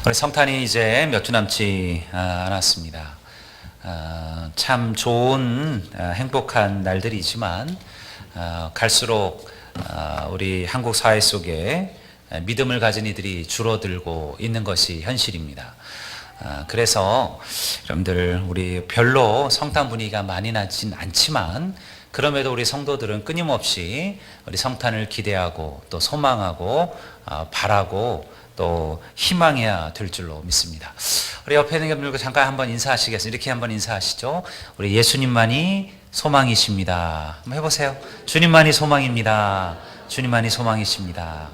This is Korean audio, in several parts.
우리 성탄이 이제 몇 주 남지 않았습니다. 참 좋은 행복한 날들이지만 갈수록 우리 한국 사회 속에 믿음을 가진 이들이 줄어들고 있는 것이 현실입니다. 그래서 여러분들 우리 별로 성탄 분위기가 많이 나진 않지만 그럼에도 우리 성도들은 끊임없이 우리 성탄을 기대하고 또 소망하고 바라고 또 희망해야 될 줄로 믿습니다. 우리 옆에 있는 분들과 잠깐 한번 인사하시겠습니다. 이렇게 한번 인사하시죠. 우리 예수님만이 소망이십니다. 한번 해보세요. 주님만이 소망입니다. 주님만이 소망이십니다.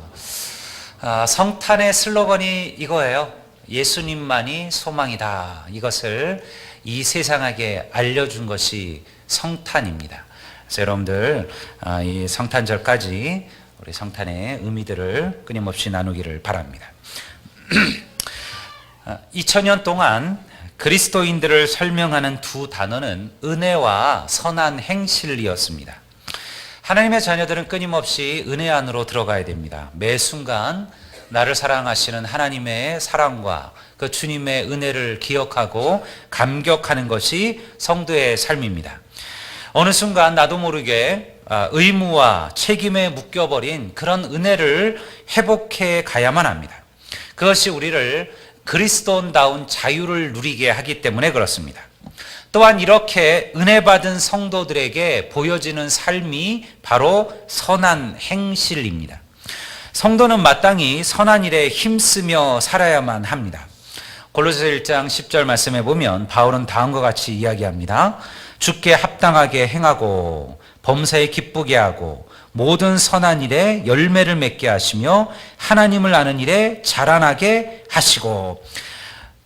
성탄의 슬로건이 이거예요. 예수님만이 소망이다. 이것을 이 세상에게 알려준 것이 성탄입니다. 그래서 여러분들 이 성탄절까지 우리 성탄의 의미들을 끊임없이 나누기를 바랍니다. 2000년 동안 그리스도인들을 설명하는 두 단어는 은혜와 선한 행실이었습니다. 하나님의 자녀들은 끊임없이 은혜 안으로 들어가야 됩니다. 매 순간 나를 사랑하시는 하나님의 사랑과 그 주님의 은혜를 기억하고 감격하는 것이 성도의 삶입니다. 어느 순간 나도 모르게 의무와 책임에 묶여버린 그런 은혜를 회복해 가야만 합니다. 그것이 우리를 그리스도인다운 자유를 누리게 하기 때문에 그렇습니다. 또한 이렇게 은혜 받은 성도들에게 보여지는 삶이 바로 선한 행실입니다. 성도는 마땅히 선한 일에 힘쓰며 살아야만 합니다. 골로새서 1장 10절 말씀에 보면 바울은 다음과 같이 이야기합니다. 주께 합당하게 행하고 범사에 기쁘게 하고 모든 선한 일에 열매를 맺게 하시며 하나님을 아는 일에 자라나게 하시고.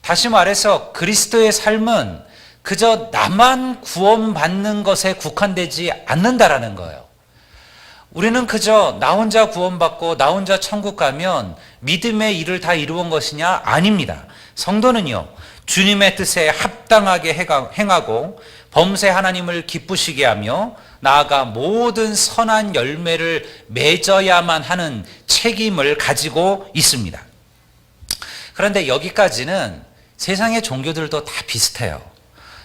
다시 말해서 그리스도의 삶은 그저 나만 구원받는 것에 국한되지 않는다라는 거예요. 우리는 그저 나 혼자 구원받고 나 혼자 천국 가면 믿음의 일을 다 이루은 것이냐? 아닙니다. 성도는요, 주님의 뜻에 합당하게 행하고 범세 하나님을 기쁘시게 하며 나아가 모든 선한 열매를 맺어야만 하는 책임을 가지고 있습니다. 그런데 여기까지는 세상의 종교들도 다 비슷해요.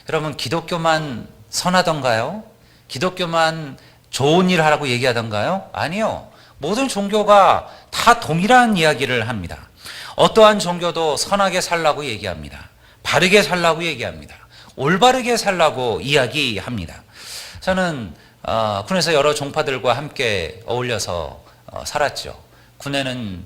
여러분, 기독교만 선하던가요? 기독교만 좋은 일 하라고 얘기하던가요? 아니요. 모든 종교가 다 동일한 이야기를 합니다. 어떠한 종교도 선하게 살라고 얘기합니다. 바르게 살라고 얘기합니다. 올바르게 살라고 이야기합니다. 저는 군에서 여러 종파들과 함께 어울려서 살았죠. 군에는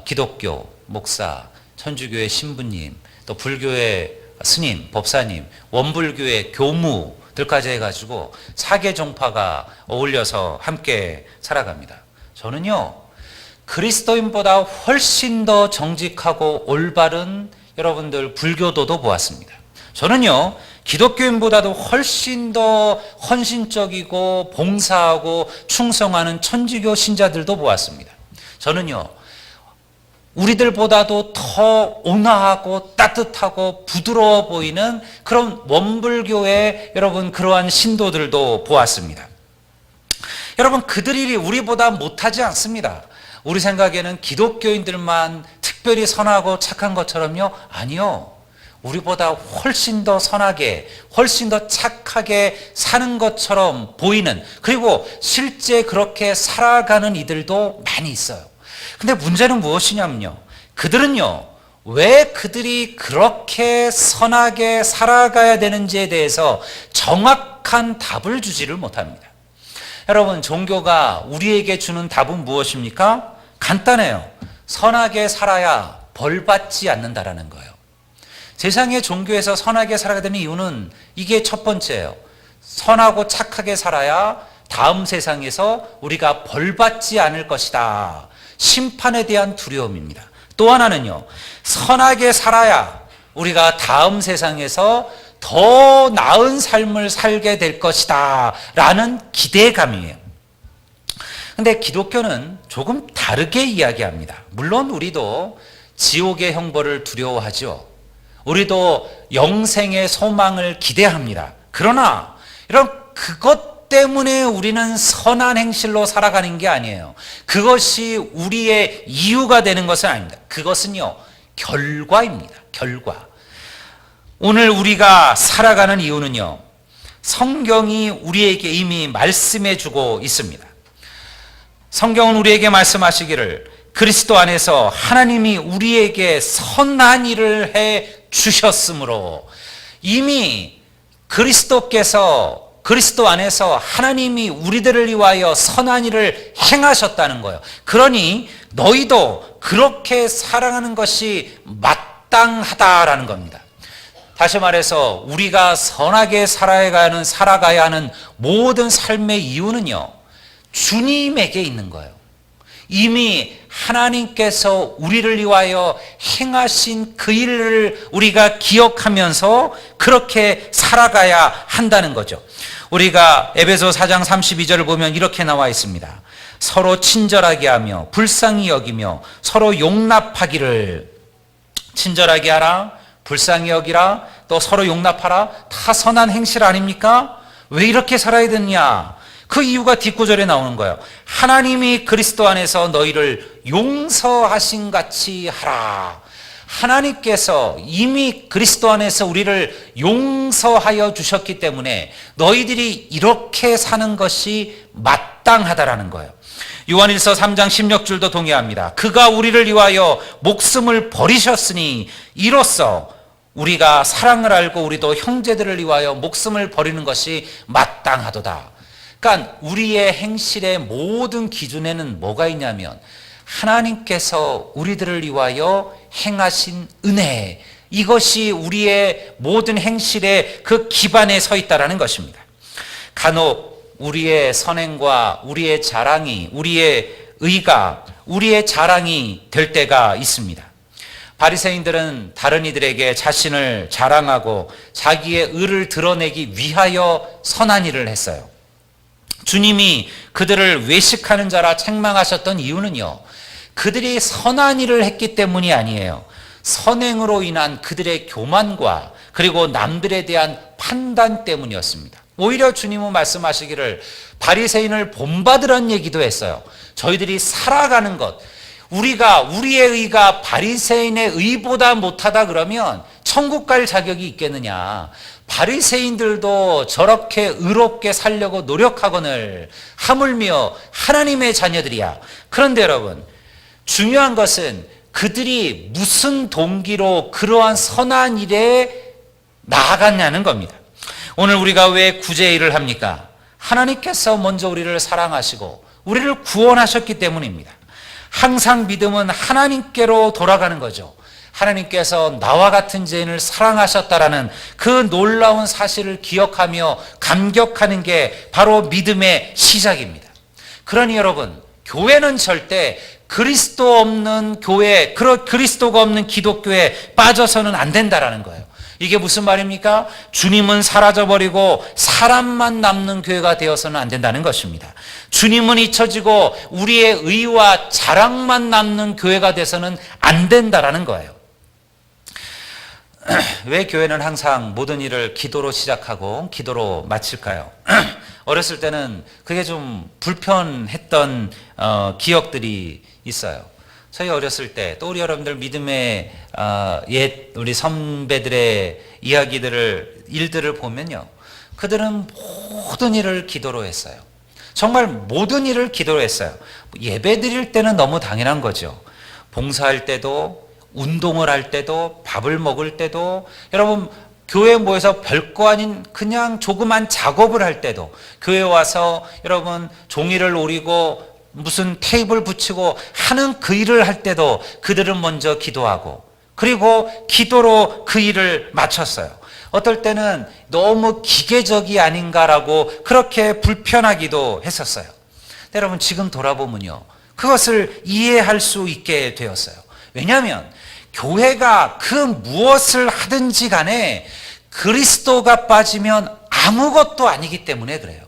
기독교, 목사, 천주교의 신부님, 또 불교의 스님, 법사님, 원불교의 교무들까지 해가지고 4개 종파가 어울려서 함께 살아갑니다. 저는요, 그리스도인보다 훨씬 더 정직하고 올바른 여러분들 불교도도 보았습니다. 저는요, 기독교인보다도 훨씬 더 헌신적이고 봉사하고 충성하는 천주교 신자들도 보았습니다. 저는요, 우리들보다도 더 온화하고 따뜻하고 부드러워 보이는 그런 원불교의 여러분 그러한 신도들도 보았습니다. 여러분, 그들이 우리보다 못하지 않습니다. 우리 생각에는 기독교인들만 특별히 선하고 착한 것처럼요? 아니요. 우리보다 훨씬 더 선하게, 훨씬 더 착하게 사는 것처럼 보이는, 그리고 실제 그렇게 살아가는 이들도 많이 있어요. 근데 문제는 무엇이냐면요, 그들은요, 왜 그들이 그렇게 선하게 살아가야 되는지에 대해서 정확한 답을 주지를 못합니다. 여러분, 종교가 우리에게 주는 답은 무엇입니까? 간단해요. 선하게 살아야 벌 받지 않는다라는 거예요. 세상의 종교에서 선하게 살아야 되는 이유는 이게 첫 번째예요. 선하고 착하게 살아야 다음 세상에서 우리가 벌 받지 않을 것이다. 심판에 대한 두려움입니다. 또 하나는요, 선하게 살아야 우리가 다음 세상에서 더 나은 삶을 살게 될 것이다 라는 기대감이에요. 근데 기독교는 조금 다르게 이야기합니다. 물론 우리도 지옥의 형벌을 두려워하죠. 우리도 영생의 소망을 기대합니다. 그러나 이런 그것 때문에 우리는 선한 행실로 살아가는 게 아니에요. 그것이 우리의 이유가 되는 것은 아닙니다. 그것은요, 결과입니다. 결과. 오늘 우리가 살아가는 이유는요, 성경이 우리에게 이미 말씀해 주고 있습니다. 성경은 우리에게 말씀하시기를 그리스도 안에서 하나님이 우리에게 선한 일을 해 주셨으므로, 이미 그리스도 안에서 하나님이 우리들을 위하여 선한 일을 행하셨다는 거예요. 그러니 너희도 그렇게 살아가는 것이 마땅하다라는 겁니다. 다시 말해서 우리가 선하게 살아가야 하는 모든 삶의 이유는요, 주님에게 있는 거예요. 이미 하나님께서 우리를 위하여 행하신 그 일을 우리가 기억하면서 그렇게 살아가야 한다는 거죠. 우리가 에베소 4장 32절을 보면 이렇게 나와 있습니다. 서로 친절하게 하며 불쌍히 여기며 서로 용납하기를. 친절하게 하라, 불쌍히 여기라, 또 서로 용납하라. 다 선한 행실 아닙니까? 왜 이렇게 살아야 되느냐? 그 이유가 뒷구절에 나오는 거예요. 하나님이 그리스도 안에서 너희를 용서하신 같이 하라. 하나님께서 이미 그리스도 안에서 우리를 용서하여 주셨기 때문에 너희들이 이렇게 사는 것이 마땅하다라는 거예요. 요한일서 3장 16절도 동의합니다. 그가 우리를 위하여 목숨을 버리셨으니 이로써 우리가 사랑을 알고 우리도 형제들을 위하여 목숨을 버리는 것이 마땅하도다. 그러니까 우리의 행실의 모든 기준에는 뭐가 있냐면 하나님께서 우리들을 위하여 행하신 은혜, 이것이 우리의 모든 행실의 그 기반에 서 있다는 것입니다. 간혹 우리의 선행과 우리의 자랑이, 우리의 의가 우리의 자랑이 될 때가 있습니다. 바리새인들은 다른 이들에게 자신을 자랑하고 자기의 의를 드러내기 위하여 선한 일을 했어요. 주님이 그들을 외식하는 자라 책망하셨던 이유는요, 그들이 선한 일을 했기 때문이 아니에요. 선행으로 인한 그들의 교만과 그리고 남들에 대한 판단 때문이었습니다. 오히려 주님은 말씀하시기를 바리새인을 본받으라는 얘기도 했어요. 저희들이 살아가는 것, 우리의 의가 바리새인의 의보다 못하다 그러면 천국 갈 자격이 있겠느냐. 바리새인들도 저렇게 의롭게 살려고 노력하거늘 하물며 하나님의 자녀들이야. 그런데 여러분, 중요한 것은 그들이 무슨 동기로 그러한 선한 일에 나아갔냐는 겁니다. 오늘 우리가 왜 구제 일을 합니까? 하나님께서 먼저 우리를 사랑하시고 우리를 구원하셨기 때문입니다. 항상 믿음은 하나님께로 돌아가는 거죠. 하나님께서 나와 같은 죄인을 사랑하셨다라는 그 놀라운 사실을 기억하며 감격하는 게 바로 믿음의 시작입니다. 그러니 여러분, 교회는 절대 그리스도 없는 교회, 그리스도가 없는 기독교에 빠져서는 안 된다라는 거예요. 이게 무슨 말입니까? 주님은 사라져버리고 사람만 남는 교회가 되어서는 안 된다는 것입니다. 주님은 잊혀지고 우리의 의와 자랑만 남는 교회가 돼서는 안 된다라는 거예요. 왜 교회는 항상 모든 일을 기도로 시작하고 기도로 마칠까요? 어렸을 때는 그게 좀 불편했던 기억들이 있어요. 저희 어렸을 때, 또 우리 여러분들 믿음의 옛 우리 선배들의 일들을 보면요, 그들은 모든 일을 기도로 했어요. 정말 모든 일을 기도로 했어요. 예배 드릴 때는 너무 당연한 거죠. 봉사할 때도, 운동을 할 때도, 밥을 먹을 때도, 여러분 교회에 모여서 별거 아닌 그냥 조그만 작업을 할 때도, 교회 와서 여러분 종이를 오리고 무슨 테이블 붙이고 하는 그 일을 할 때도 그들은 먼저 기도하고, 그리고 기도로 그 일을 마쳤어요. 어떨 때는 너무 기계적이 아닌가라고 그렇게 불편하기도 했었어요. 여러분 지금 돌아보면요, 그것을 이해할 수 있게 되었어요. 왜냐하면 교회가 그 무엇을 하든지 간에 그리스도가 빠지면 아무것도 아니기 때문에 그래요.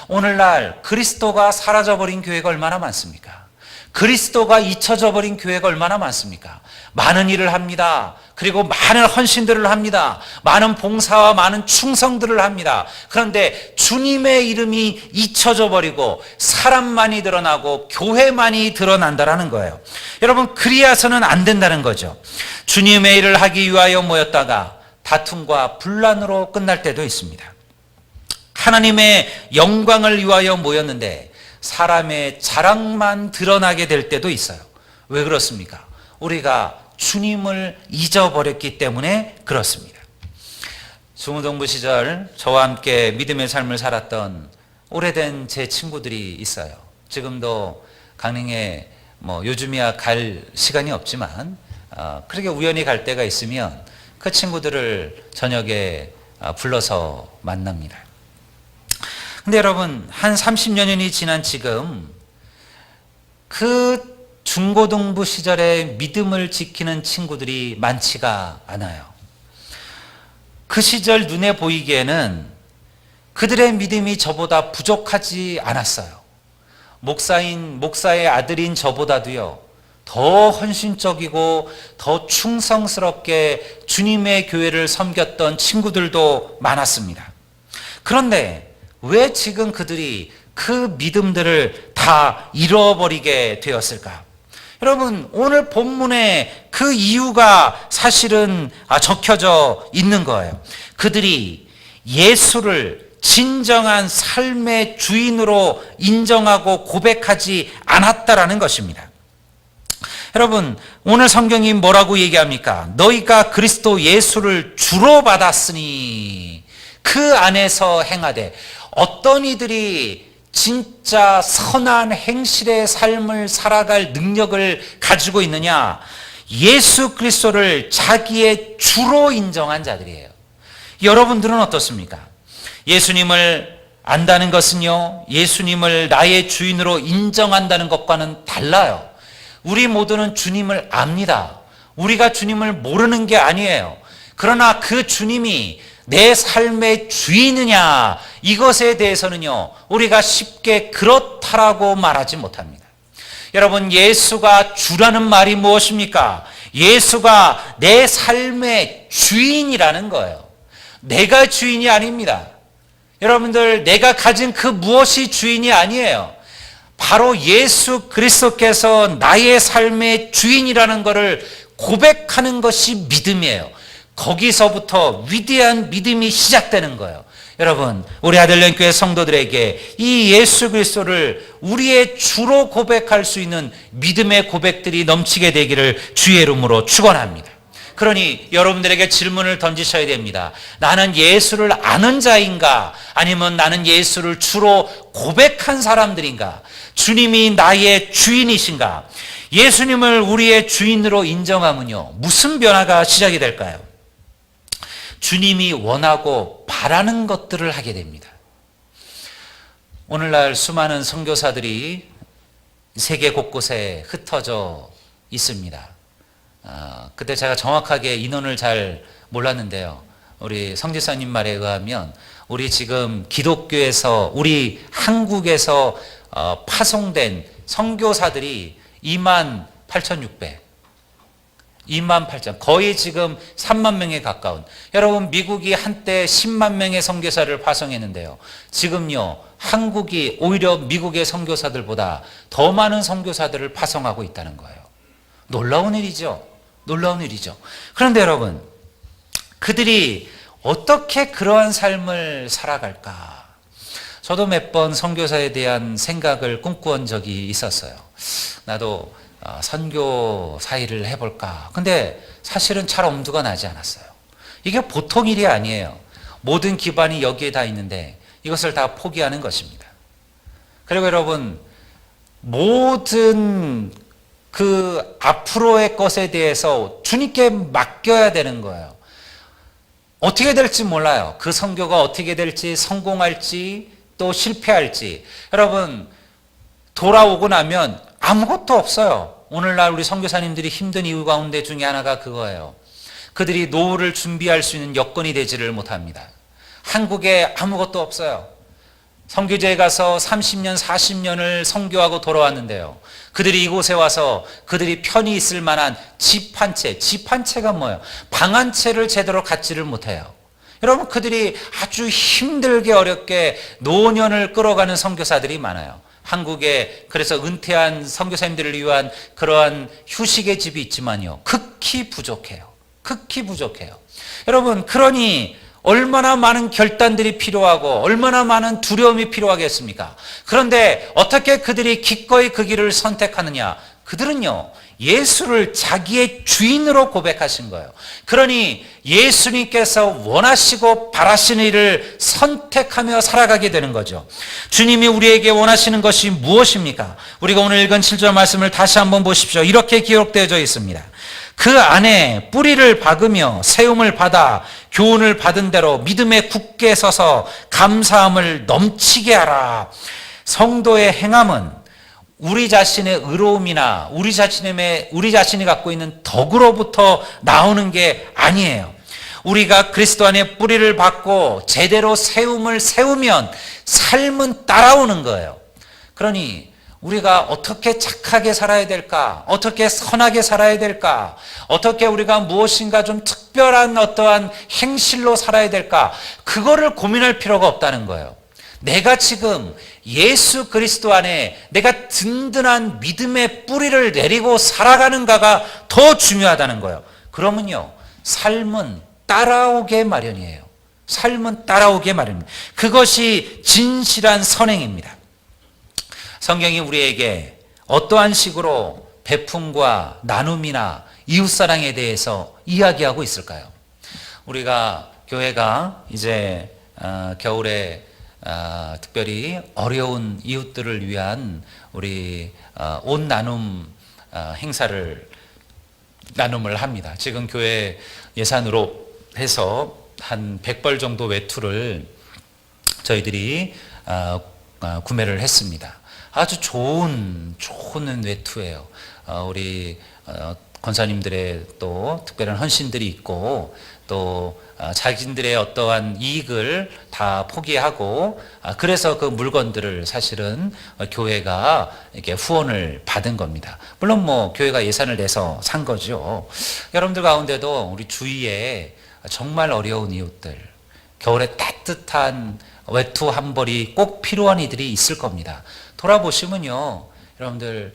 오늘날 그리스도가 사라져버린 교회가 얼마나 많습니까? 그리스도가 잊혀져 버린 교회가 얼마나 많습니까? 많은 일을 합니다. 그리고 많은 헌신들을 합니다. 많은 봉사와 많은 충성들을 합니다. 그런데 주님의 이름이 잊혀져 버리고 사람만이 드러나고 교회만이 드러난다라는 거예요. 여러분, 그리해서는 안 된다는 거죠. 주님의 일을 하기 위하여 모였다가 다툼과 분란으로 끝날 때도 있습니다. 하나님의 영광을 위하여 모였는데 사람의 자랑만 드러나게 될 때도 있어요. 왜 그렇습니까? 우리가 주님을 잊어버렸기 때문에 그렇습니다. 중고등부 시절 저와 함께 믿음의 삶을 살았던 오래된 제 친구들이 있어요. 지금도 강릉에 요즘이야 갈 시간이 없지만 그렇게 우연히 갈 때가 있으면 그 친구들을 저녁에 불러서 만납니다. 근데 여러분, 한 30여 년이 지난 지금 그 중고등부 시절에 믿음을 지키는 친구들이 많지가 않아요. 그 시절 눈에 보이기에는 그들의 믿음이 저보다 부족하지 않았어요. 목사의 아들인 저보다도요, 더 헌신적이고 더 충성스럽게 주님의 교회를 섬겼던 친구들도 많았습니다. 그런데 왜 지금 그들이 그 믿음들을 다 잃어버리게 되었을까? 여러분, 오늘 본문에 그 이유가 사실은 적혀져 있는 거예요. 그들이 예수를 진정한 삶의 주인으로 인정하고 고백하지 않았다라는 것입니다. 여러분, 오늘 성경이 뭐라고 얘기합니까? 너희가 그리스도 예수를 주로 받았으니 그 안에서 행하되. 어떤 이들이 진짜 선한 행실의 삶을 살아갈 능력을 가지고 있느냐? 예수 그리스도를 자기의 주로 인정한 자들이에요. 여러분들은 어떻습니까? 예수님을 안다는 것은요, 예수님을 나의 주인으로 인정한다는 것과는 달라요. 우리 모두는 주님을 압니다. 우리가 주님을 모르는 게 아니에요. 그러나 그 주님이 내 삶의 주인이냐, 이것에 대해서는요, 우리가 쉽게 그렇다라고 말하지 못합니다. 여러분, 예수가 주라는 말이 무엇입니까? 예수가 내 삶의 주인이라는 거예요. 내가 주인이 아닙니다. 여러분들, 내가 가진 그 무엇이 주인이 아니에요. 바로 예수 그리스도께서 나의 삶의 주인이라는 것을 고백하는 것이 믿음이에요. 거기서부터 위대한 믿음이 시작되는 거예요. 여러분, 우리 아들령교회 성도들에게 이 예수 그리스도를 우리의 주로 고백할 수 있는 믿음의 고백들이 넘치게 되기를 주의 이름으로 축원합니다. 그러니 여러분들에게 질문을 던지셔야 됩니다. 나는 예수를 아는 자인가? 아니면 나는 예수를 주로 고백한 사람들인가? 주님이 나의 주인이신가? 예수님을 우리의 주인으로 인정하면요, 무슨 변화가 시작이 될까요? 주님이 원하고 바라는 것들을 하게 됩니다. 오늘날 수많은 선교사들이 세계 곳곳에 흩어져 있습니다. 그때 제가 정확하게 인원을 잘 몰랐는데요. 우리 성지사님 말에 의하면 우리 지금 기독교에서, 우리 한국에서 파송된 선교사들이 28,600. 28,000, 거의 지금 3만 명에 가까운. 여러분, 미국이 한때 10만 명의 선교사를 파송했는데요, 지금요, 한국이 오히려 미국의 선교사들보다 더 많은 선교사들을 파송하고 있다는 거예요. 놀라운 일이죠. 놀라운 일이죠. 그런데 여러분, 그들이 어떻게 그러한 삶을 살아갈까? 저도 몇 번 선교사에 대한 생각을 꿈꾸은 적이 있었어요. 나도 선교사 일을 해볼까? 근데 사실은 잘 엄두가 나지 않았어요. 이게 보통 일이 아니에요. 모든 기반이 여기에 다 있는데 이것을 다 포기하는 것입니다. 그리고 여러분, 모든 그 앞으로의 것에 대해서 주님께 맡겨야 되는 거예요. 어떻게 될지 몰라요. 그 선교가 어떻게 될지, 성공할지 또 실패할지. 여러분, 돌아오고 나면 아무것도 없어요. 오늘날 우리 선교사님들이 힘든 이유 가운데 중에 하나가 그거예요. 그들이 노후를 준비할 수 있는 여건이 되지를 못합니다. 한국에 아무것도 없어요. 선교지에 가서 30년, 40년을 선교하고 돌아왔는데요. 그들이 이곳에 와서 그들이 편히 있을 만한 집 한 채가 뭐예요? 방 한 채를 제대로 갖지를 못해요. 여러분, 그들이 아주 힘들게 어렵게 노년을 끌어가는 선교사들이 많아요. 한국에 그래서 은퇴한 선교사님들을 위한 그러한 휴식의 집이 있지만요, 극히 부족해요. 극히 부족해요. 여러분, 그러니 얼마나 많은 결단들이 필요하고 얼마나 많은 두려움이 필요하겠습니까? 그런데 어떻게 그들이 기꺼이 그 길을 선택하느냐? 그들은요, 예수를 자기의 주인으로 고백하신 거예요. 그러니 예수님께서 원하시고 바라시는 일을 선택하며 살아가게 되는 거죠. 주님이 우리에게 원하시는 것이 무엇입니까? 우리가 오늘 읽은 7절 말씀을 다시 한번 보십시오. 이렇게 기록되어져 있습니다. 그 안에 뿌리를 박으며 세움을 받아 교훈을 받은 대로 믿음에 굳게 서서 감사함을 넘치게 하라. 성도의 행함은 우리 자신의 의로움이나 우리 자신이 갖고 있는 덕으로부터 나오는 게 아니에요. 우리가 그리스도 안에 뿌리를 박고 제대로 세움을 세우면 삶은 따라오는 거예요. 그러니 우리가 어떻게 착하게 살아야 될까? 어떻게 선하게 살아야 될까? 어떻게 우리가 무엇인가 좀 특별한 어떠한 행실로 살아야 될까? 그거를 고민할 필요가 없다는 거예요. 내가 지금 예수 그리스도 안에 내가 든든한 믿음의 뿌리를 내리고 살아가는가가 더 중요하다는 거예요. 그러면요, 삶은 따라오게 마련이에요. 삶은 따라오게 마련입니다. 그것이 진실한 선행입니다. 성경이 우리에게 어떠한 식으로 베품과 나눔이나 이웃사랑에 대해서 이야기하고 있을까요? 우리가 교회가 이제 겨울에 특별히 어려운 이웃들을 위한 우리 옷 나눔 행사를 나눔을 합니다. 지금 교회 예산으로 해서 한 100벌 정도 외투를 저희들이 구매를 했습니다. 아주 좋은 외투예요. 우리 권사님들의 또 특별한 헌신들이 있고 또 자신들의 어떠한 이익을 다 포기하고 그래서 그 물건들을 사실은 교회가 이렇게 후원을 받은 겁니다. 물론 뭐 교회가 예산을 내서 산 거죠. 여러분들 가운데도 우리 주위에 정말 어려운 이웃들, 겨울에 따뜻한 외투 한 벌이 꼭 필요한 이들이 있을 겁니다. 돌아보시면요, 여러분들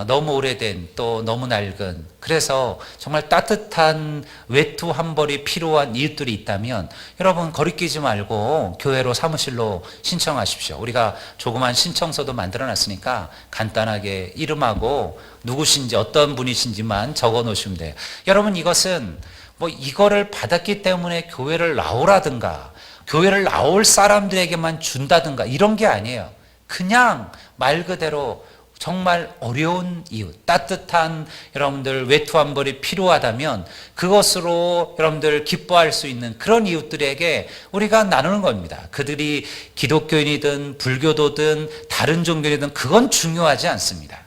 너무 오래된 또 너무 낡은 그래서 정말 따뜻한 외투 한 벌이 필요한 이웃들이 있다면 여러분 거리끼지 말고 교회로 사무실로 신청하십시오. 우리가 조그만 신청서도 만들어놨으니까 간단하게 이름하고 누구신지 어떤 분이신지만 적어 놓으시면 돼요. 여러분, 이것은 뭐 이거를 받았기 때문에 교회를 나오라든가 교회를 나올 사람들에게만 준다든가 이런 게 아니에요. 그냥 말 그대로 정말 어려운 이웃, 따뜻한 여러분들 외투 한 벌이 필요하다면 그것으로 여러분들 기뻐할 수 있는 그런 이웃들에게 우리가 나누는 겁니다. 그들이 기독교인이든 불교도든 다른 종교이든 그건 중요하지 않습니다.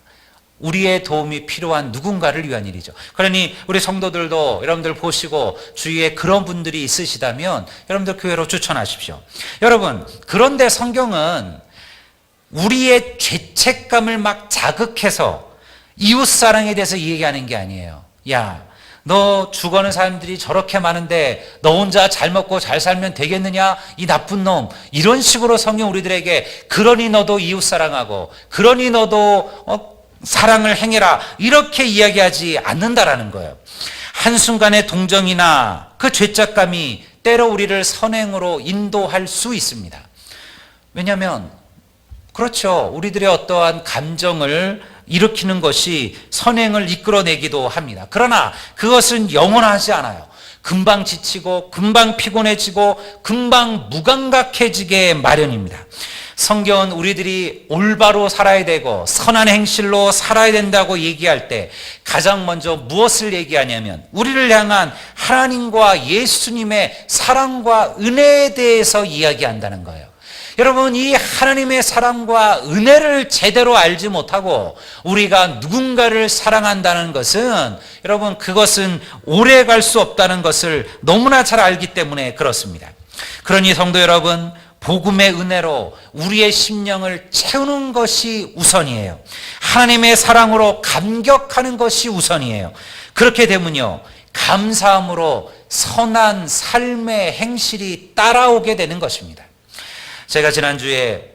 우리의 도움이 필요한 누군가를 위한 일이죠. 그러니 우리 성도들도 여러분들 보시고 주위에 그런 분들이 있으시다면 여러분들 교회로 추천하십시오. 여러분, 그런데 성경은 우리의 죄책감을 막 자극해서 이웃사랑에 대해서 얘기하는 게 아니에요. 야, 너 죽어가는 사람들이 저렇게 많은데 너 혼자 잘 먹고 잘 살면 되겠느냐? 이 나쁜 놈. 이런 식으로 성경 우리들에게 그러니 너도 이웃사랑하고 그러니 너도 사랑을 행해라 이렇게 이야기하지 않는다라는 거예요. 한순간의 동정이나 그 죄책감이 때로 우리를 선행으로 인도할 수 있습니다. 왜냐하면 그렇죠. 우리들의 어떠한 감정을 일으키는 것이 선행을 이끌어내기도 합니다. 그러나 그것은 영원하지 않아요. 금방 지치고 금방 피곤해지고 금방 무감각해지게 마련입니다. 성경은 우리들이 올바로 살아야 되고 선한 행실로 살아야 된다고 얘기할 때 가장 먼저 무엇을 얘기하냐면 우리를 향한 하나님과 예수님의 사랑과 은혜에 대해서 이야기한다는 거예요. 여러분, 이 하나님의 사랑과 은혜를 제대로 알지 못하고 우리가 누군가를 사랑한다는 것은 여러분 그것은 오래 갈 수 없다는 것을 너무나 잘 알기 때문에 그렇습니다. 그러니 성도 여러분, 복음의 은혜로 우리의 심령을 채우는 것이 우선이에요. 하나님의 사랑으로 감격하는 것이 우선이에요. 그렇게 되면요, 감사함으로 선한 삶의 행실이 따라오게 되는 것입니다. 제가 지난주에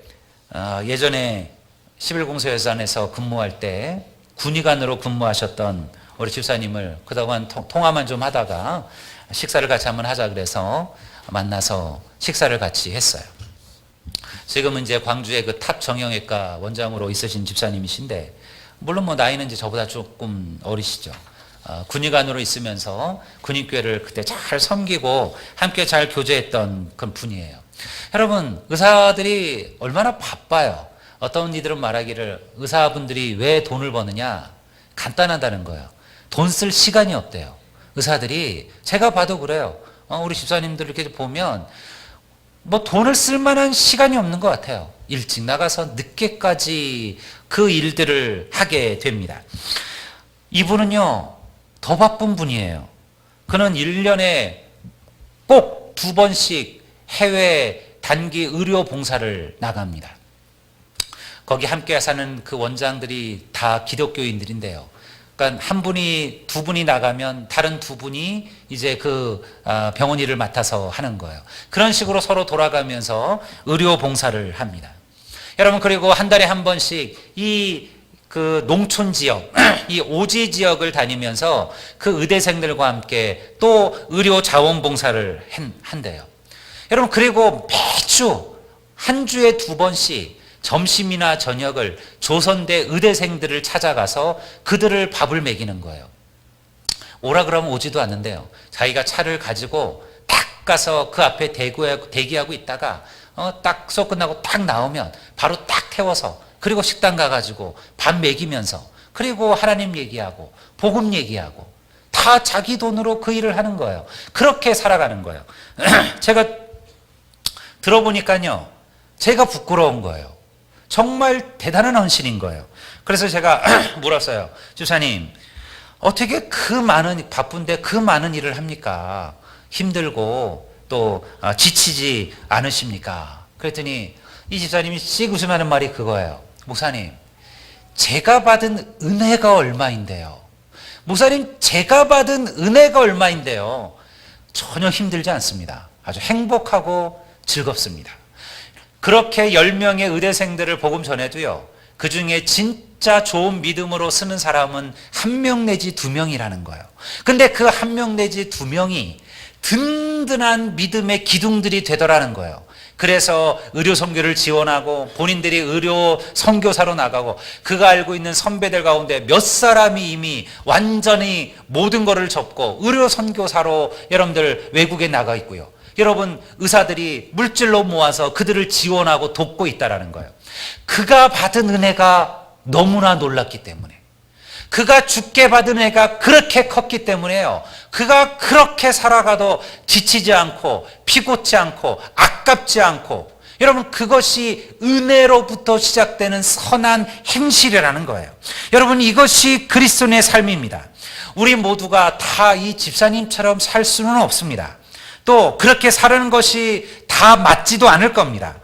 예전에 11공사여산에서 근무할 때 군의관으로 근무하셨던 우리 집사님을 그동안 통화만 좀 하다가 식사를 같이 한번 하자 그래서 만나서 식사를 같이 했어요. 지금은 이제 광주의 그 탑 정형외과 원장으로 있으신 집사님이신데, 물론 뭐 나이는 이제 저보다 조금 어리시죠. 군의관으로 있으면서 군인교회를 그때 잘 섬기고 함께 잘 교제했던 그런 분이에요. 여러분, 의사들이 얼마나 바빠요. 어떤 이들은 말하기를 의사분들이 왜 돈을 버느냐? 간단하다는 거예요. 돈 쓸 시간이 없대요. 의사들이. 제가 봐도 그래요. 우리 집사님들 이렇게 보면 뭐 돈을 쓸 만한 시간이 없는 것 같아요. 일찍 나가서 늦게까지 그 일들을 하게 됩니다. 이분은요, 더 바쁜 분이에요. 그는 1년에 꼭 2번씩 해외 단기 의료 봉사를 나갑니다. 거기 함께 사는 그 원장들이 다 기독교인들인데요. 그러니까 한 분이, 2분이 나가면 다른 2분이 이제 그 병원 일을 맡아서 하는 거예요. 그런 식으로 서로 돌아가면서 의료 봉사를 합니다. 여러분, 그리고 한 달에 한 번씩 이 그 농촌 지역, 이 오지 지역을 다니면서 그 의대생들과 함께 또 의료 자원봉사를 한대요. 여러분, 그리고 매주 한 주에 2번씩 점심이나 저녁을 조선대 의대생들을 찾아가서 그들을 밥을 먹이는 거예요. 오라 그러면 오지도 않는데요. 자기가 차를 가지고 딱 가서 그 앞에 대기하고 있다가 딱 수업 끝나고 딱 나오면 바로 딱 태워서, 그리고 식당 가가지고 밥 먹이면서, 그리고 하나님 얘기하고 복음 얘기하고 다 자기 돈으로 그 일을 하는 거예요. 그렇게 살아가는 거예요. 제가 들어보니까요, 제가 부끄러운 거예요. 정말 대단한 헌신인 거예요. 그래서 제가 물었어요. 집사님, 어떻게 그 많은, 바쁜데 그 많은 일을 합니까? 힘들고 또 지치지 않으십니까? 그랬더니 이 집사님이 씩 웃으면서 말이 그거예요. 목사님, 제가 받은 은혜가 얼마인데요? 목사님, 제가 받은 은혜가 얼마인데요? 전혀 힘들지 않습니다. 아주 행복하고 즐겁습니다. 그렇게 10명의 의대생들을 복음 전해도요, 그 중에 진짜 좋은 믿음으로 쓰는 사람은 1명 내지 2명이라는 거예요. 근데 그 1명 내지 2명이 든든한 믿음의 기둥들이 되더라는 거예요. 그래서 의료 선교를 지원하고 본인들이 의료 선교사로 나가고, 그가 알고 있는 선배들 가운데 몇 사람이 이미 완전히 모든 것을 접고 의료 선교사로 여러분들 외국에 나가 있고요. 여러분, 의사들이 물질로 모아서 그들을 지원하고 돕고 있다라는 거예요. 그가 받은 은혜가 너무나 놀랐기 때문에, 그가 주께 받은 은혜가 그렇게 컸기 때문에요, 그가 그렇게 살아가도 지치지 않고 피곤치 않고 아깝지 않고, 여러분, 그것이 은혜로부터 시작되는 선한 행실이라는 거예요. 여러분, 이것이 그리스도인의 삶입니다. 우리 모두가 다 이 집사님처럼 살 수는 없습니다. 또 그렇게 사는 것이 다 맞지도 않을 겁니다.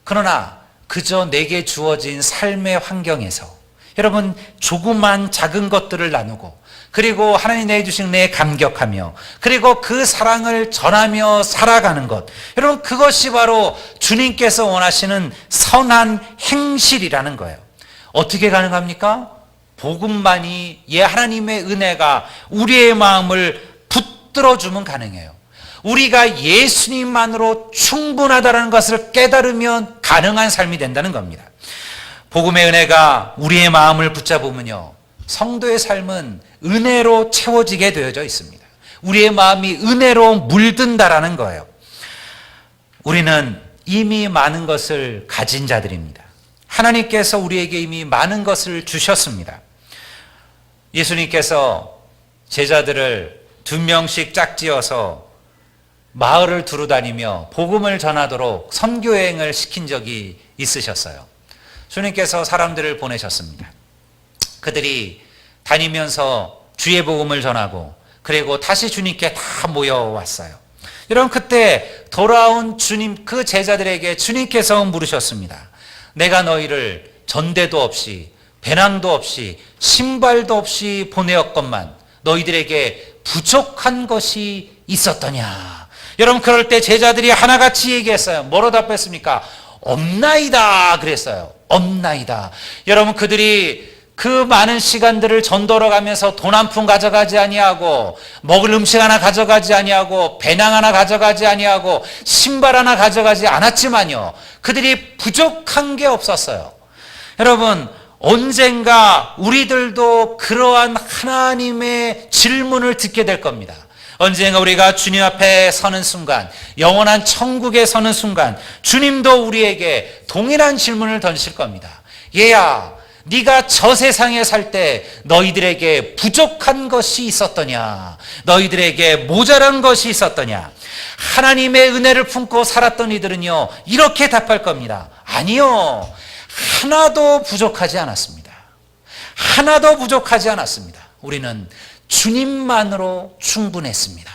그러나 그저 내게 주어진 삶의 환경에서 여러분, 조그만 작은 것들을 나누고, 그리고 하나님 내주신 은혜에 감격하며, 그리고 그 사랑을 전하며 살아가는 것, 여러분, 그것이 바로 주님께서 원하시는 선한 행실이라는 거예요. 어떻게 가능합니까? 복음만이, 하나님의 은혜가 우리의 마음을 붙들어주면 가능해요. 우리가 예수님만으로 충분하다는 것을 깨달으면 가능한 삶이 된다는 겁니다. 복음의 은혜가 우리의 마음을 붙잡으면요, 성도의 삶은 은혜로 채워지게 되어져 있습니다. 우리의 마음이 은혜로 물든다라는 거예요. 우리는 이미 많은 것을 가진 자들입니다. 하나님께서 우리에게 이미 많은 것을 주셨습니다. 예수님께서 제자들을 2명씩 짝지어서 마을을 두루다니며 복음을 전하도록 선교여행을 시킨 적이 있으셨어요. 주님께서 사람들을 보내셨습니다. 그들이 다니면서 주의 복음을 전하고, 그리고 다시 주님께 다 모여왔어요. 여러분 그때 돌아온 주님 그 제자들에게 주님께서 물으셨습니다. 내가 너희를 전대도 없이 배낭도 없이 신발도 없이 보내었건만 너희들에게 부족한 것이 있었더냐. 여러분 그럴 때 제자들이 하나같이 얘기했어요. 뭐로 답했습니까? 없나이다 그랬어요. 없나이다. 여러분 그들이 그 많은 시간들을 전도로 가면서 돈 한 푼 가져가지 아니하고 먹을 음식 하나 가져가지 아니하고 배낭 하나 가져가지 아니하고 신발 하나 가져가지 않았지만요. 그들이 부족한 게 없었어요. 여러분 언젠가 우리들도 그러한 하나님의 질문을 듣게 될 겁니다. 언젠가 우리가 주님 앞에 서는 순간, 영원한 천국에 서는 순간 주님도 우리에게 동일한 질문을 던질 겁니다. 얘야, 네가 저 세상에 살 때 너희들에게 부족한 것이 있었더냐? 너희들에게 모자란 것이 있었더냐? 하나님의 은혜를 품고 살았던 이들은요, 이렇게 답할 겁니다. 아니요, 하나도 부족하지 않았습니다. 하나도 부족하지 않았습니다. 우리는 주님만으로 충분했습니다.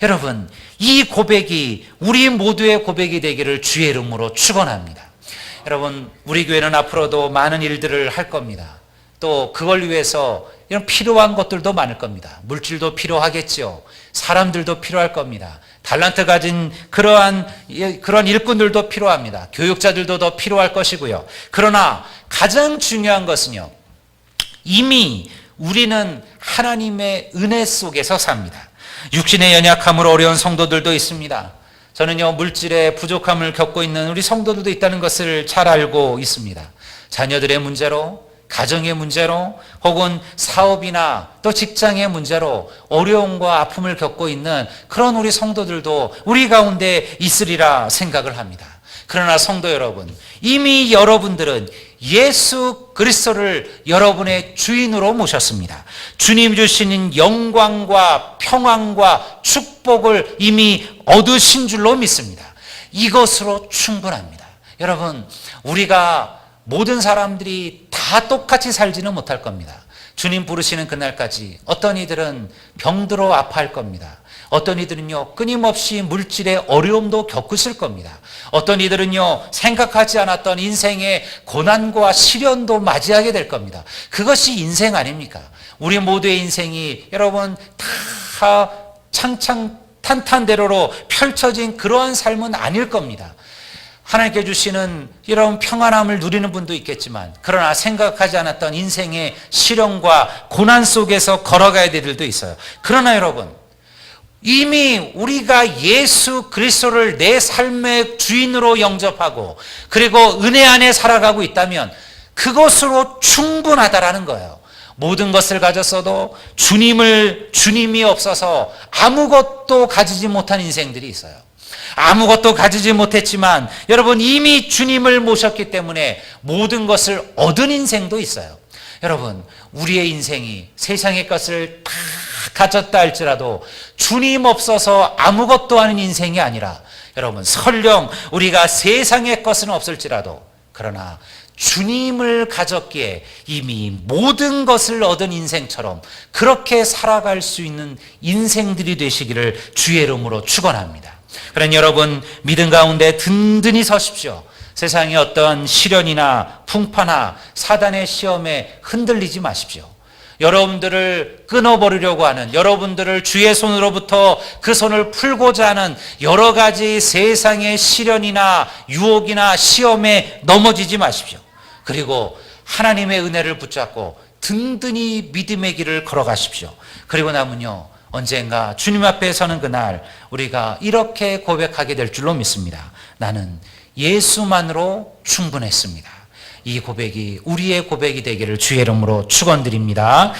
여러분, 이 고백이 우리 모두의 고백이 되기를 주의 이름으로 축원합니다. 여러분, 우리 교회는 앞으로도 많은 일들을 할 겁니다. 또 그걸 위해서 이런 필요한 것들도 많을 겁니다. 물질도 필요하겠죠. 사람들도 필요할 겁니다. 달란트 가진 그런 일꾼들도 필요합니다. 교육자들도 더 필요할 것이고요. 그러나 가장 중요한 것은요, 이미 우리는 하나님의 은혜 속에서 삽니다. 육신의 연약함으로 어려운 성도들도 있습니다. 저는요, 물질의 부족함을 겪고 있는 우리 성도들도 있다는 것을 잘 알고 있습니다. 자녀들의 문제로, 가정의 문제로, 혹은 사업이나 또 직장의 문제로 어려움과 아픔을 겪고 있는 그런 우리 성도들도 우리 가운데 있으리라 생각을 합니다. 그러나 성도 여러분, 이미 여러분들은 예수 그리스도를 여러분의 주인으로 모셨습니다. 주님 주시는 영광과 평안과 축복을 이미 얻으신 줄로 믿습니다. 이것으로 충분합니다. 여러분, 우리가 모든 사람들이 다 똑같이 살지는 못할 겁니다. 주님 부르시는 그날까지 어떤 이들은 병들어 아파할 겁니다. 어떤 이들은요, 끊임없이 물질의 어려움도 겪으실 겁니다. 어떤 이들은요, 생각하지 않았던 인생의 고난과 시련도 맞이하게 될 겁니다. 그것이 인생 아닙니까? 우리 모두의 인생이 여러분 다 탄탄대로로 펼쳐진 그러한 삶은 아닐 겁니다. 하나님께 주시는 이런 평안함을 누리는 분도 있겠지만, 그러나 생각하지 않았던 인생의 시련과 고난 속에서 걸어가야 될 일도 있어요. 그러나 여러분, 이미 우리가 예수 그리스도를 내 삶의 주인으로 영접하고 그리고 은혜 안에 살아가고 있다면 그것으로 충분하다라는 거예요. 모든 것을 가졌어도 주님이 없어서 아무것도 가지지 못한 인생들이 있어요. 아무것도 가지지 못했지만 여러분 이미 주님을 모셨기 때문에 모든 것을 얻은 인생도 있어요. 여러분, 우리의 인생이 세상의 것을 다 가졌다 할지라도 주님 없어서 아무것도 아닌 인생이 아니라, 여러분 설령 우리가 세상의 것은 없을지라도 그러나 주님을 가졌기에 이미 모든 것을 얻은 인생처럼 그렇게 살아갈 수 있는 인생들이 되시기를 주의 이름으로 축원합니다. 그러니 여러분, 믿음 가운데 든든히 서십시오. 세상의 어떤 시련이나 풍파나 사단의 시험에 흔들리지 마십시오. 여러분들을 끊어버리려고 하는, 여러분들을 주의 손으로부터 그 손을 풀고자 하는 여러 가지 세상의 시련이나 유혹이나 시험에 넘어지지 마십시오. 그리고 하나님의 은혜를 붙잡고 든든히 믿음의 길을 걸어가십시오. 그리고 나면요, 언젠가 주님 앞에 서는 그날 우리가 이렇게 고백하게 될 줄로 믿습니다. 나는 예수만으로 충분했습니다. 이 고백이 우리의 고백이 되기를 주의 이름으로 축원드립니다.